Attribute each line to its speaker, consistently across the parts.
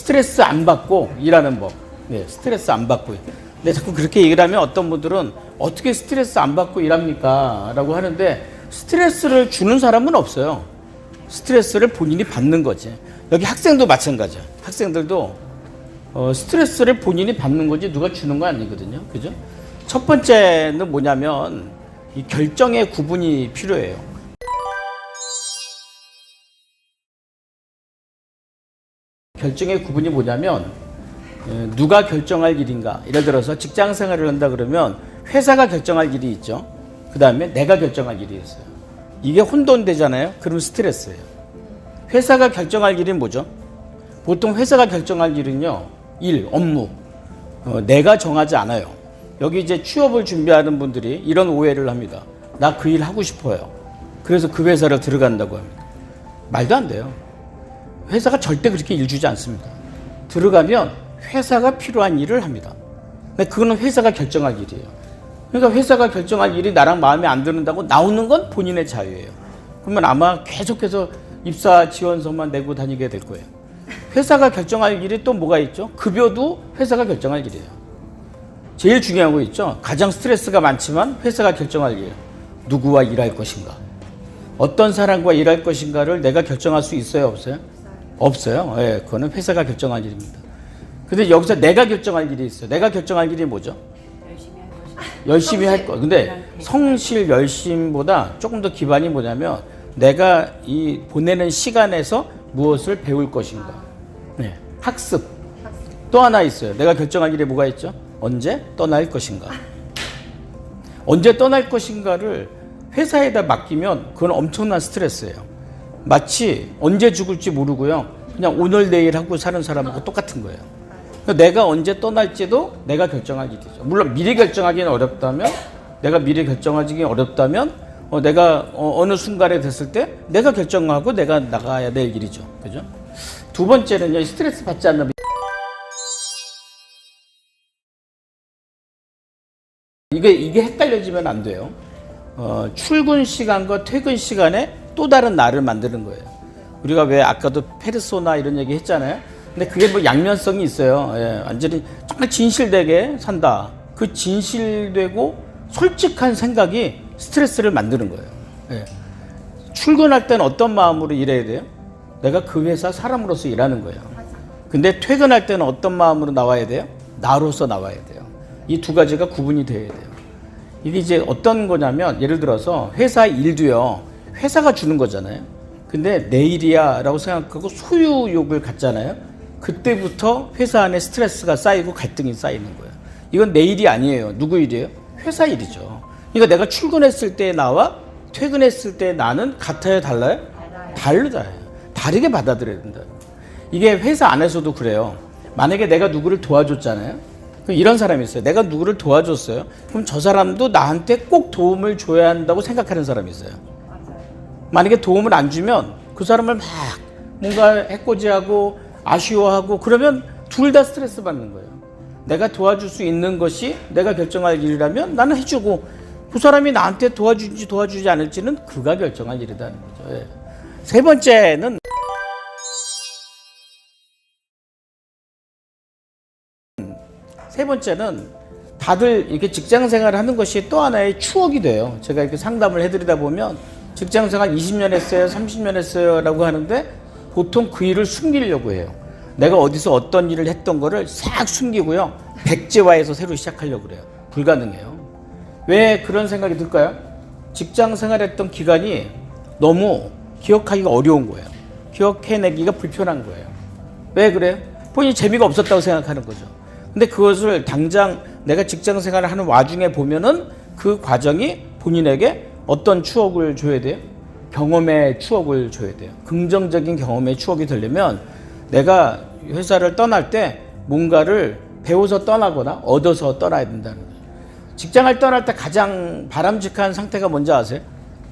Speaker 1: 스트레스 안 받고 일하는 법. 네, 스트레스 안 받고. 근데 자꾸 그렇게 얘기를 하면 어떤 분들은 어떻게 스트레스 안 받고 일합니까? 라고 하는데 스트레스를 주는 사람은 없어요. 스트레스를 본인이 받는 거지. 여기 학생도 마찬가지야. 학생들도 스트레스를 본인이 받는 거지 누가 주는 거 아니거든요. 그죠? 첫 번째는 뭐냐면 이 결정의 구분이 필요해요. 결정의 구분이 뭐냐면 누가 결정할 일인가. 예를 들어서 직장 생활을 한다 그러면 회사가 결정할 일이 있죠. 그 다음에 내가 결정할 일이 있어요. 이게 혼돈되잖아요. 그럼 스트레스예요. 회사가 결정할 일은 뭐죠? 보통 회사가 결정할 일은요. 일, 업무. 내가 정하지 않아요. 여기 이제 취업을 준비하는 분들이 이런 오해를 합니다. 나 그 일 하고 싶어요. 그래서 그 회사를 들어간다고 합니다. 말도 안 돼요. 회사가 절대 그렇게 일 주지 않습니다. 들어가면 회사가 필요한 일을 합니다. 근데 그거는 회사가 결정할 일이에요. 그러니까 회사가 결정할 일이 나랑 마음에 안 드는다고 나오는 건 본인의 자유예요. 그러면 아마 계속해서 입사 지원서만 내고 다니게 될 거예요. 회사가 결정할 일이 또 뭐가 있죠? 급여도 회사가 결정할 일이에요. 제일 중요한 거 있죠? 가장 스트레스가 많지만 회사가 결정할 일. 누구와 일할 것인가? 어떤 사람과 일할 것인가를 내가 결정할 수 있어요? 없어요? 없어요. 예, 그거는 회사가 결정할 일입니다. 근데 여기서 내가 결정할 일이 있어요. 내가 결정할 일이 뭐죠? 열심히 할 거. 근데 성실 열심보다 조금 더 기반이 뭐냐면 내가 이 보내는 시간에서 무엇을 배울 것인가. 네, 학습. 또 하나 있어요. 내가 결정할 일이 뭐가 있죠? 언제 떠날 것인가. 언제 떠날 것인가를 회사에다 맡기면 그건 엄청난 스트레스예요. 마치 언제 죽을지 모르고요. 그냥 오늘 내일 하고 사는 사람하고 똑같은 거예요. 내가 언제 떠날지도 내가 결정할 일이죠. 물론 미리 결정하기는 어렵다면, 내가 미리 결정하기 어렵다면, 내가 어느 순간에 됐을 때 내가 결정하고 내가 나가야 될 일이죠. 그죠? 두 번째는요, 스트레스 받지 않는. 이게 헷갈려지면 안 돼요. 출근 시간과 퇴근 시간에 또 다른 나를 만드는 거예요. 우리가 왜 아까도 페르소나 이런 얘기 했잖아요. 근데 그게 뭐 양면성이 있어요. 예, 완전히 정말 진실되게 산다. 그 진실되고 솔직한 생각이 스트레스를 만드는 거예요. 예. 출근할 때는 어떤 마음으로 일해야 돼요? 내가 그 회사 사람으로서 일하는 거예요. 근데 퇴근할 때는 어떤 마음으로 나와야 돼요? 나로서 나와야 돼요. 이 두 가지가 구분이 돼야 돼요. 이게 이제 어떤 거냐면 예를 들어서 회사 일도요. 회사가 주는 거잖아요. 근데 내 일이야 라고 생각하고 소유욕을 갖잖아요. 그때부터 회사 안에 스트레스가 쌓이고 갈등이 쌓이는 거예요. 이건 내 일이 아니에요. 누구 일이에요? 회사 일이죠. 그러니까 내가 출근했을 때 나와 퇴근했을 때 나는 같아요? 달라요? 달라요. 다르게 받아들여야 된다. 이게 회사 안에서도 그래요. 만약에 내가 누구를 도와줬잖아요. 그럼 이런 사람이 있어요. 내가 누구를 도와줬어요. 그럼 저 사람도 나한테 꼭 도움을 줘야 한다고 생각하는 사람이 있어요. 만약에 도움을 안 주면 그 사람을 막 뭔가 해코지하고 아쉬워하고 그러면 둘 다 스트레스 받는 거예요. 내가 도와줄 수 있는 것이 내가 결정할 일이라면 나는 해주고 그 사람이 나한테 도와주지 도와주지 않을지는 그가 결정할 일이라는 거죠. 예. 세 번째는 다들 이렇게 직장 생활을 하는 것이 또 하나의 추억이 돼요. 제가 이렇게 상담을 해드리다 보면 직장 생활 20년 했어요, 30년 했어요 라고 하는데 보통 그 일을 숨기려고 해요. 내가 어디서 어떤 일을 했던 거를 싹 숨기고요. 백지화해서 새로 시작하려고 그래요. 불가능해요. 왜 그런 생각이 들까요? 직장 생활했던 기간이 너무 기억하기가 어려운 거예요. 기억해내기가 불편한 거예요. 왜 그래요? 본인이 재미가 없었다고 생각하는 거죠. 근데 그것을 당장 내가 직장 생활을 하는 와중에 보면은 그 과정이 본인에게 어떤 추억을 줘야 돼요? 경험의 추억을 줘야 돼요. 긍정적인 경험의 추억이 되려면 내가 회사를 떠날 때 뭔가를 배워서 떠나거나 얻어서 떠나야 된다는 거예요. 직장을 떠날 때 가장 바람직한 상태가 뭔지 아세요?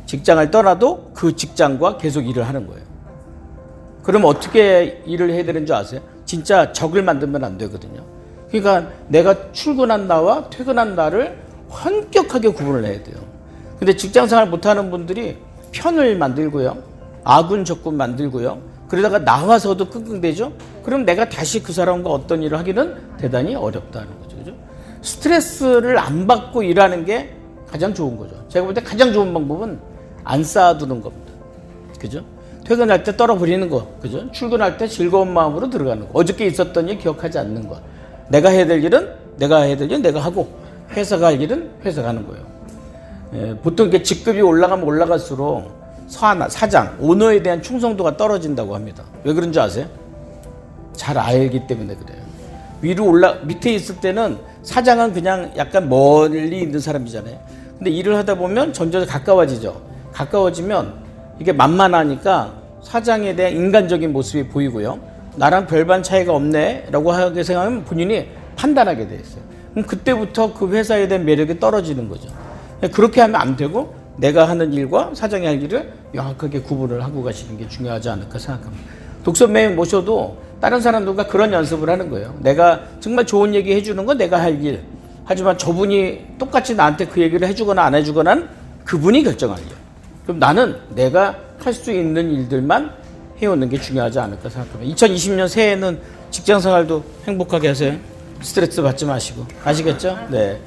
Speaker 1: 직장을 떠나도 그 직장과 계속 일을 하는 거예요. 그럼 어떻게 일을 해야 되는 줄 아세요? 진짜 적을 만들면 안 되거든요. 그러니까 내가 출근한 나와 퇴근한 나를 엄격하게 구분을 해야 돼요. 근데 직장생활 못하는 분들이 편을 만들고요. 아군 적군 만들고요. 그러다가 나와서도 끙끙대죠. 그럼 내가 다시 그 사람과 어떤 일을 하기는 대단히 어렵다는 거죠. 그죠? 스트레스를 안 받고 일하는 게 가장 좋은 거죠. 제가 볼 때 가장 좋은 방법은 안 쌓아두는 겁니다. 그죠? 퇴근할 때 떨어버리는 거. 그죠? 출근할 때 즐거운 마음으로 들어가는 거. 어저께 있었던 일 기억하지 않는 거. 내가 해야 될 일은 내가 하고, 회사가 할 일은 회사가 하는 거예요. 보통 이렇게 직급이 올라가면 올라갈수록 사장, 오너에 대한 충성도가 떨어진다고 합니다. 왜 그런지 아세요? 잘 알기 때문에 그래요. 밑에 있을 때는 사장은 그냥 약간 멀리 있는 사람이잖아요. 근데 일을 하다 보면 점점 가까워지죠. 가까워지면 이게 만만하니까 사장에 대한 인간적인 모습이 보이고요. 나랑 별반 차이가 없네 라고 하게 생각하면 본인이 판단하게 돼 있어요. 그럼 그때부터 그 회사에 대한 매력이 떨어지는 거죠. 그렇게 하면 안 되고 내가 하는 일과 사장이 할 일을 명확하게 구분을 하고 가시는 게 중요하지 않을까 생각합니다. 독서매일 모셔도 다른 사람들과 그런 연습을 하는 거예요. 내가 정말 좋은 얘기 해주는 건 내가 할 일. 하지만 저분이 똑같이 나한테 그 얘기를 해주거나 안 해주거나 그분이 결정할 일. 그럼 나는 내가 할 수 있는 일들만 해오는 게 중요하지 않을까 생각합니다. 2020년 새해에는 직장 생활도 행복하게 하세요. 스트레스 받지 마시고. 아시겠죠? 네.